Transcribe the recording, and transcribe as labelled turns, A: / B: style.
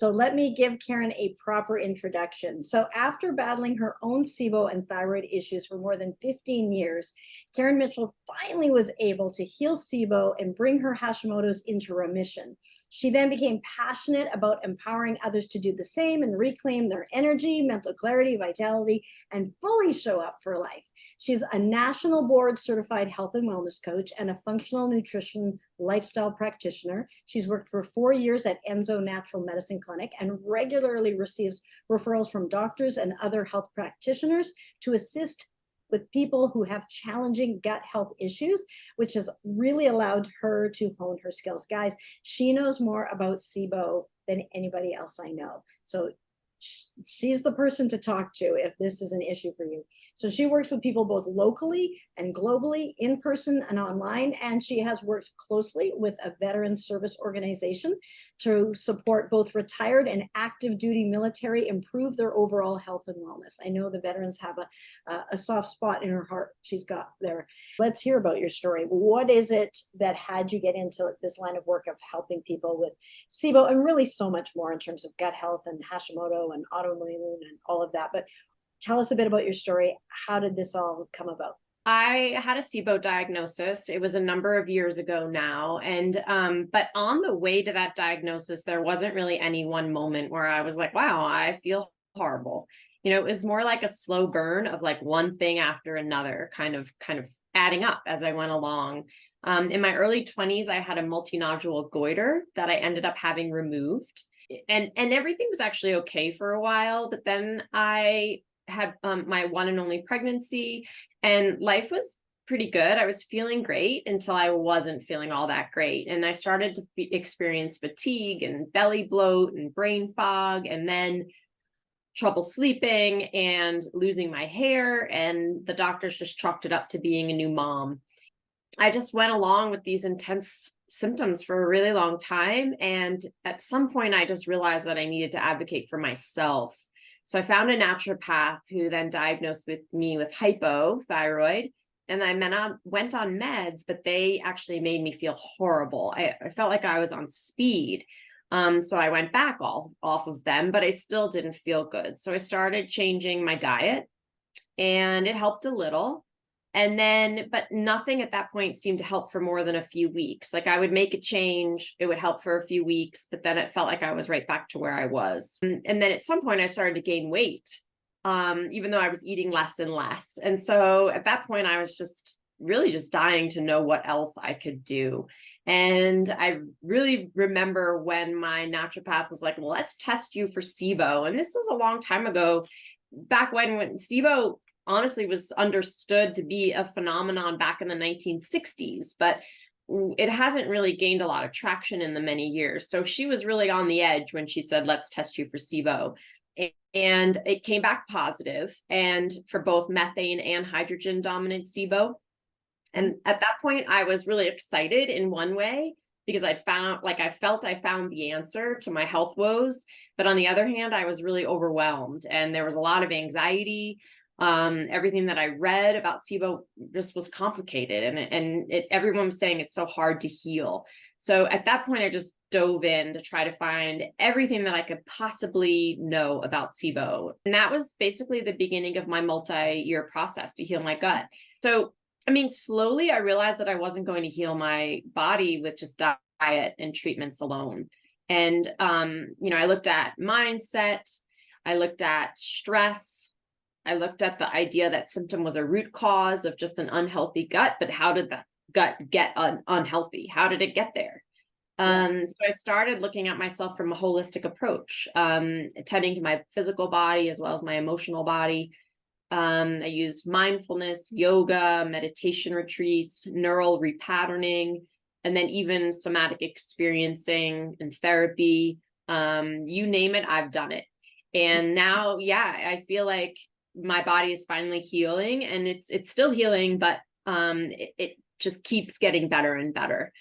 A: So let me give Karen a proper introduction. So after battling her own SIBO and thyroid issues for more than 15 years, Karen Mitchell finally was able to heal SIBO and bring her Hashimoto's into remission. She then became passionate about empowering others to do the same and reclaim their energy, mental clarity, vitality, and fully show up for life. She's a national board certified health and wellness coach and a functional nutrition lifestyle practitioner. She's worked for 4 years at Enzo Natural Medicine Clinic and regularly receives referrals from doctors and other health practitioners to assist with people who have challenging gut health issues, which has really allowed her to hone her skills. Guys, she knows more about SIBO than anybody else I know. So she's the person to talk to if this is an issue for you. So she works with people both locally and globally, in person and online, and she has worked closely with a veteran service organization to support both retired and active duty military improve their overall health and wellness. I know the veterans have a soft spot in her heart she's got there. Let's hear about your story. What is it that had you get into this line of work of helping people with SIBO and really so much more in terms of gut health and Hashimoto and autoimmune and all of that? But tell us a bit about your story. How did this all come about?
B: I had a SIBO diagnosis. It was a number of years ago now. And, but on the way to that diagnosis, there wasn't really any one moment where I was like, wow, I feel horrible. It was more like a slow burn of like one thing after another, kind of adding up as I went along. In my early 20s, I had a multinodule goiter that I ended up having removed. And everything was actually okay for a while, but then I had my one and only pregnancy, and life was pretty good. I was feeling great until I wasn't feeling all that great. And I started to experience fatigue and belly bloat and brain fog, and then trouble sleeping and losing my hair. And the doctors just chalked it up to being a new mom. I just went along with these intense symptoms for a really long time. And at some point, I just realized that I needed to advocate for myself. So I found a naturopath who then diagnosed me with hypothyroid. And I went on meds, but they actually made me feel horrible. I felt like I was on speed. So I went back off of them, but I still didn't feel good. So I started changing my diet, and it helped a little. And then, but nothing at that point seemed to help for more than a few weeks. Like I would make a change, it would help for a few weeks, but then it felt like I was right back to where I was. And then at some point I started to gain weight, even though I was eating less and less. And so at that point I was just really just dying to know what else I could do. And I really remember when my naturopath was like, well, let's test you for SIBO. And this was a long time ago, back when SIBO honestly was understood to be a phenomenon back in the 1960s, but it hasn't really gained a lot of traction in the many years. So she was really on the edge when she said, let's test you for SIBO. And it came back positive, and for both methane and hydrogen dominant SIBO. And at that point, I was really excited in one way because I felt I found the answer to my health woes. But on the other hand, I was really overwhelmed, and there was a lot of anxiety. Everything that I read about SIBO just was complicated, and everyone was saying it's so hard to heal. So at that point, I just dove in to try to find everything that I could possibly know about SIBO. And that was basically the beginning of my multi-year process to heal my gut. So, I mean, slowly I realized that I wasn't going to heal my body with just diet and treatments alone. And, I looked at mindset, I looked at stress, I looked at the idea that symptom was a root cause of just an unhealthy gut, but how did the gut get unhealthy? How did it get there? So I started looking at myself from a holistic approach, attending to my physical body as well as my emotional body. I used mindfulness, yoga, meditation retreats, neural repatterning, and then even somatic experiencing and therapy. You name it, I've done it. And now, I feel like my body is finally healing, and it's still healing, but it just keeps getting better and better.